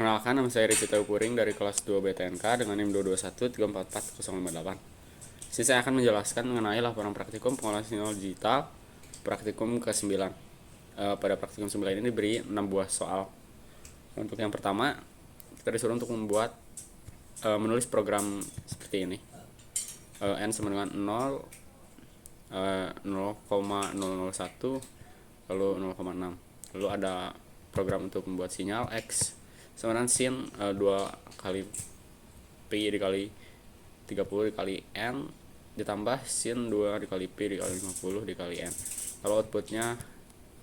Perkenalkan, nama saya Rizky Puring dari kelas 2 BTNK dengan NIM 221344058. Sini saya akan menjelaskan mengenai laporan praktikum pengolahan sinyal digital praktikum ke-9. Pada praktikum 9 ini diberi 6 buah soal. Untuk yang pertama, kita disuruh untuk membuat menulis program seperti ini. N sama dengan 0, 0,001, lalu 0,6. Lalu ada program untuk membuat sinyal X sama dengan sin 2 kali Pi dikali 30 dikali N ditambah sin 2 dikali Pi dikali 50 dikali N. Lalu outputnya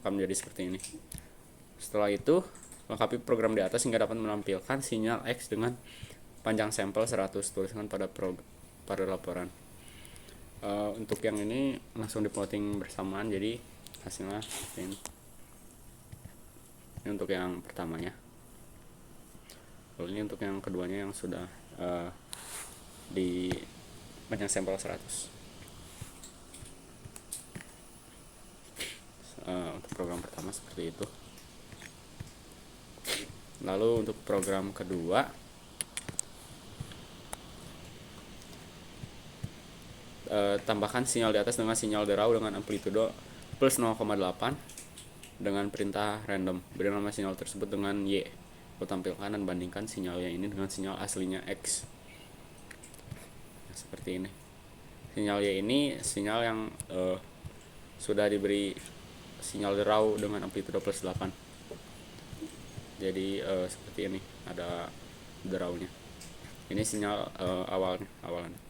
akan menjadi seperti ini. Setelah itu, lengkapi program di atas hingga dapat menampilkan sinyal X dengan panjang sampel 100. Tuliskan pada laporan. Untuk yang ini langsung diplotting bersamaan, jadi hasilnya seperti ini. Ini untuk yang pertamanya. Lalu ini untuk yang keduanya yang sudah di panjang sampel 100. Untuk program pertama seperti itu. Lalu untuk program kedua, tambahkan sinyal di atas dengan sinyal derau dengan amplitudo plus 0,8 dengan perintah random. Beri nama sinyal tersebut dengan Y. Tampilkan dan bandingkan sinyalnya ini dengan sinyal aslinya X. Nah, seperti ini. Sinyal Y ini sinyal yang sudah diberi sinyal derau dengan amplitudo plus 8. Jadi seperti ini, ada deraunya. Ini sinyal awalnya.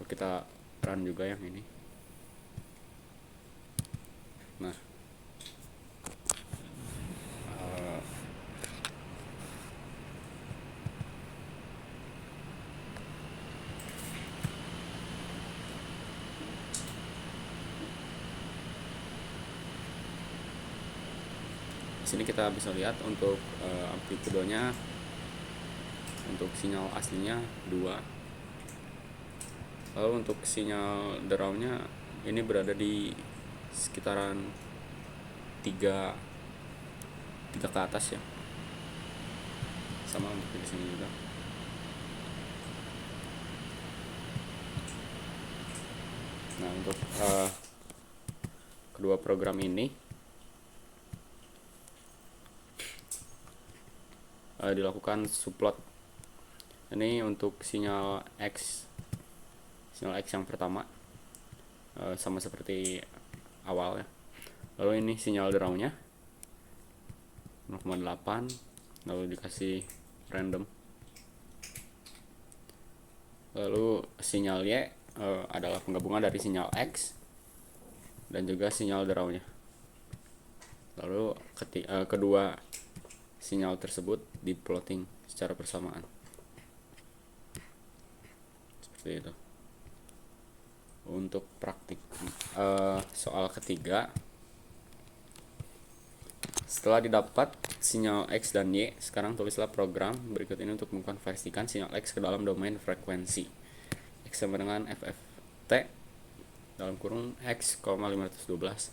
Kita run juga yang ini. Nah, di sini kita bisa lihat untuk amplitudonya, untuk sinyal aslinya 2. Lalu untuk sinyal deraunya ini berada di sekitaran 3 ke atas ya. Sama untuk di sini juga. Nah, untuk kedua program ini dilakukan subplot. Ini untuk sinyal X yang pertama, sama seperti awal ya. Lalu ini sinyal deraunya 0,8, lalu dikasih random. Lalu sinyal Y adalah penggabungan dari sinyal X dan juga sinyal deraunya. Lalu kedua sinyal tersebut diplotting secara bersamaan seperti itu. Untuk praktik soal ketiga, setelah didapat sinyal X dan Y, sekarang tulislah program berikut ini untuk mengkonversikan sinyal X ke dalam domain frekuensi. X sama dengan FFT dalam kurung X, 512.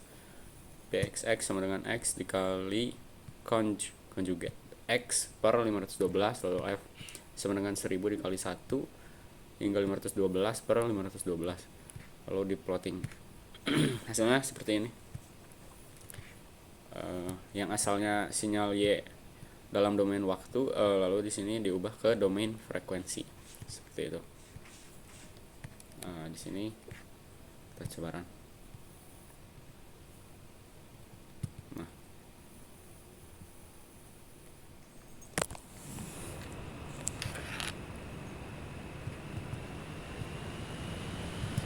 PXX sama dengan X dikali conjugate X per 512, lalu F sama dengan 1000 dikali 1 hingga 512 per 512. Lalu diplotting. Hasilnya seperti ini. Yang asalnya sinyal Y dalam domain waktu, lalu di sini diubah ke domain frekuensi seperti itu. Di sini kita coba run. Nah,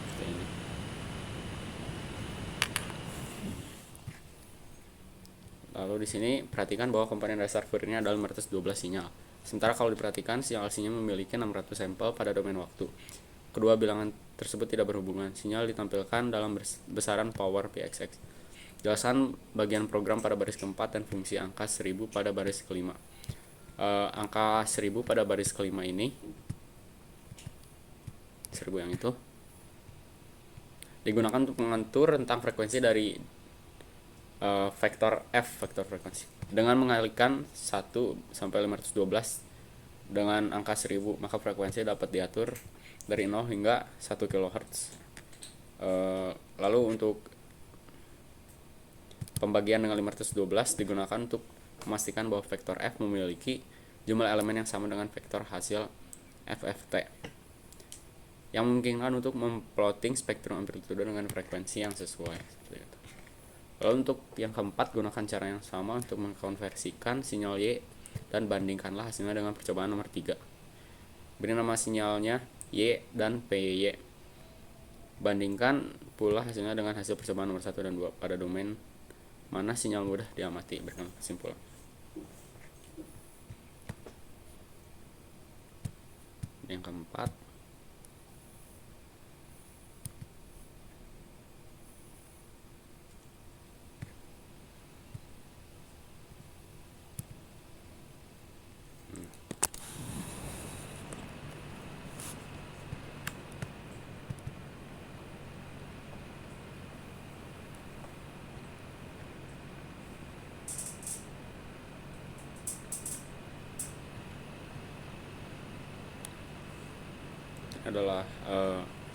seperti ini. Lalu di sini perhatikan bahwa komponen dasar Fourier adalah 512 sinyal. Sementara kalau diperhatikan, sinyal aslinya memiliki 600 sampel pada domain waktu. Kedua bilangan tersebut tidak berhubungan. Sinyal ditampilkan dalam besaran power PXX. Jelasan bagian program pada baris keempat dan fungsi angka 1000 pada baris kelima. Angka 1000 pada baris kelima ini, 1000 yang itu, digunakan untuk mengatur rentang frekuensi dari vektor F, vektor frekuensi. Dengan mengalihkan 1 sampai 512 dengan angka 1000, maka frekuensi dapat diatur dari 0 hingga 1 kHz. Lalu untuk pembagian dengan 512 digunakan untuk memastikan bahwa vektor f memiliki jumlah elemen yang sama dengan vektor hasil FFT, yang memungkinkan untuk memplotting spektrum amplitudo dengan frekuensi yang sesuai. Seperti itu. Lalu untuk yang keempat, gunakan cara yang sama untuk mengkonversikan sinyal Y dan bandingkanlah hasilnya dengan percobaan nomor 3. Beri nama sinyalnya Y dan PY. Bandingkan pula hasilnya dengan hasil percobaan nomor 1 dan 2 pada domain mana sinyal mudah diamati. Berikan kesimpulan. Yang keempat, adalah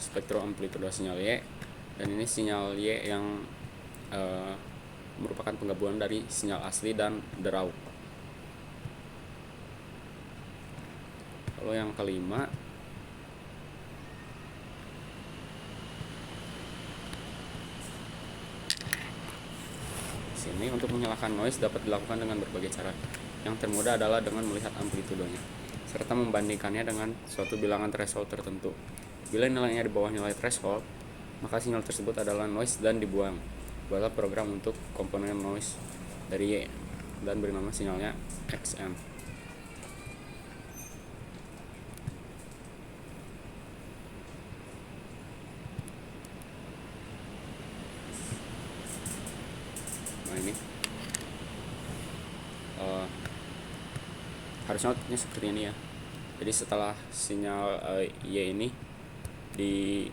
spektrum amplitudo sinyal Y, dan ini sinyal Y yang merupakan penggabungan dari sinyal asli dan draw. Lalu yang kelima, sini untuk menghilangkan noise dapat dilakukan dengan berbagai cara. Yang termudah adalah dengan melihat amplitudonya serta membandingkannya dengan suatu bilangan threshold tertentu. Bila nilainya di bawah nilai threshold, maka sinyal tersebut adalah noise dan dibuang. Buatlah program untuk komponen noise dari Y dan beri nama sinyalnya XM. Nah ini harusnya outputnya seperti ini ya. Jadi setelah sinyal Y ini di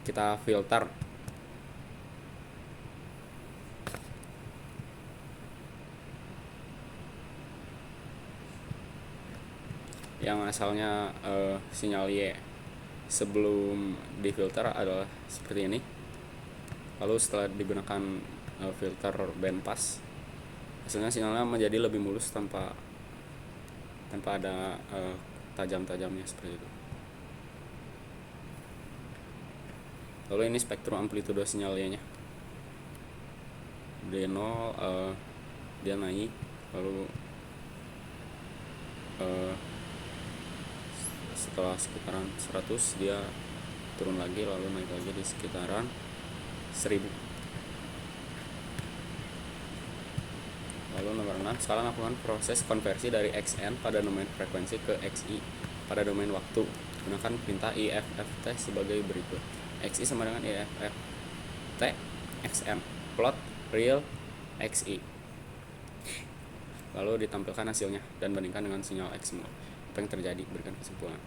kita filter yang asalnya sinyal Y sebelum difilter adalah seperti ini. Lalu setelah digunakan filter bandpass, hasilnya sinyalnya menjadi lebih mulus tanpa ada tajam-tajamnya seperti itu. Lalu ini spektrum amplitudo sinyal Y nya. D0 dia naik, lalu setelah sekitaran 100 dia turun lagi, lalu naik lagi di sekitaran 1000. Lalu nomor 6, sekarang lakukan proses konversi dari XN pada domain frekuensi ke XI pada domain waktu. Gunakan perintah IFFT sebagai berikut. XI sama dengan IFFT XN plot real XI. Lalu ditampilkan hasilnya dan bandingkan dengan sinyal X. Apa yang terjadi? Berikan kesimpulan.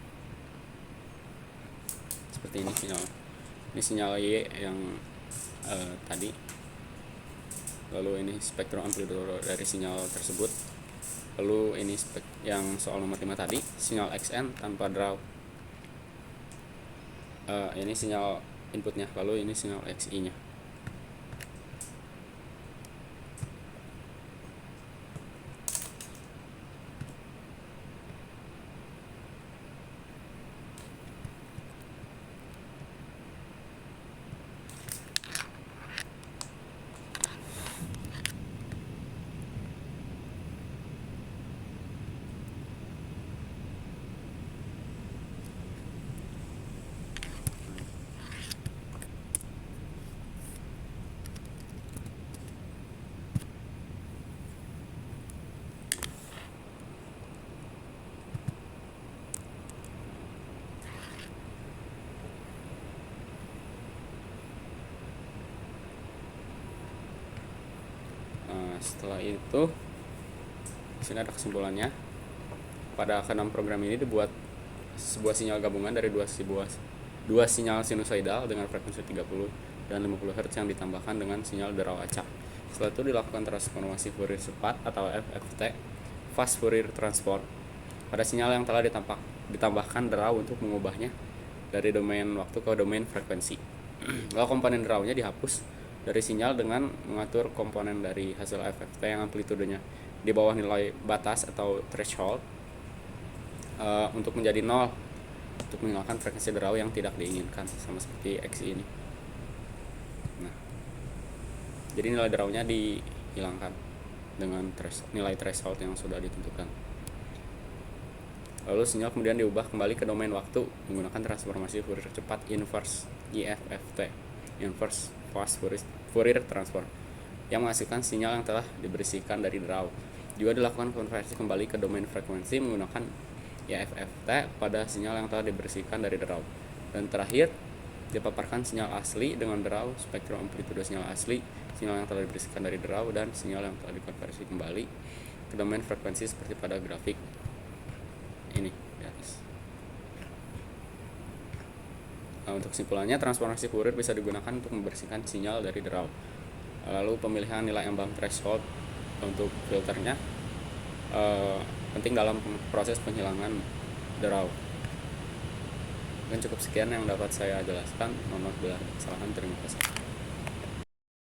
Seperti ini sinyal. Ini sinyal Y yang tadi. Lalu ini spektrum amplitudo dari sinyal tersebut. Lalu ini yang soal nomor 5 tadi, sinyal XN tanpa draw. Ini sinyal inputnya, lalu ini sinyal XI nya. Setelah itu di sini ada kesimpulannya. Pada keenam program ini dibuat sebuah sinyal gabungan dari dua sinyal sinusoidal dengan frekuensi 30 dan 50 Hz yang ditambahkan dengan sinyal draw acak. Setelah itu dilakukan transformasi Fourier cepat atau FFT, Fast Fourier Transform, pada sinyal yang telah ditambahkan draw untuk mengubahnya dari domain waktu ke domain frekuensi. Lalu komponen draw-nya dihapus dari sinyal dengan mengatur komponen dari hasil FFT yang amplitudenya di bawah nilai batas atau threshold untuk menjadi 0 untuk menghilangkan frekuensi draw yang tidak diinginkan, sama seperti X ini. Nah, jadi nilai draw-nya dihilangkan dengan nilai threshold yang sudah ditentukan. Lalu sinyal kemudian diubah kembali ke domain waktu menggunakan transformasi Fourier cepat inverse IFFT, inverse fast Fourier transform, yang menghasilkan sinyal yang telah dibersihkan dari draw. Juga dilakukan konversi kembali ke domain frekuensi menggunakan IFFT pada sinyal yang telah dibersihkan dari draw. Dan terakhir dipaparkan sinyal asli dengan draw, spektrum amplitude sinyal asli, sinyal yang telah dibersihkan dari draw, dan sinyal yang telah dikonversi kembali ke domain frekuensi seperti pada grafik ini di atas. Nah, untuk kesimpulannya, transformasi Fourier bisa digunakan untuk membersihkan sinyal dari draw. Lalu pemilihan nilai ambang threshold untuk filternya penting dalam proses penghilangan draw. Mungkin cukup sekian yang dapat saya jelaskan. Mohon maaf bila ada kesalahan. Terima kasih.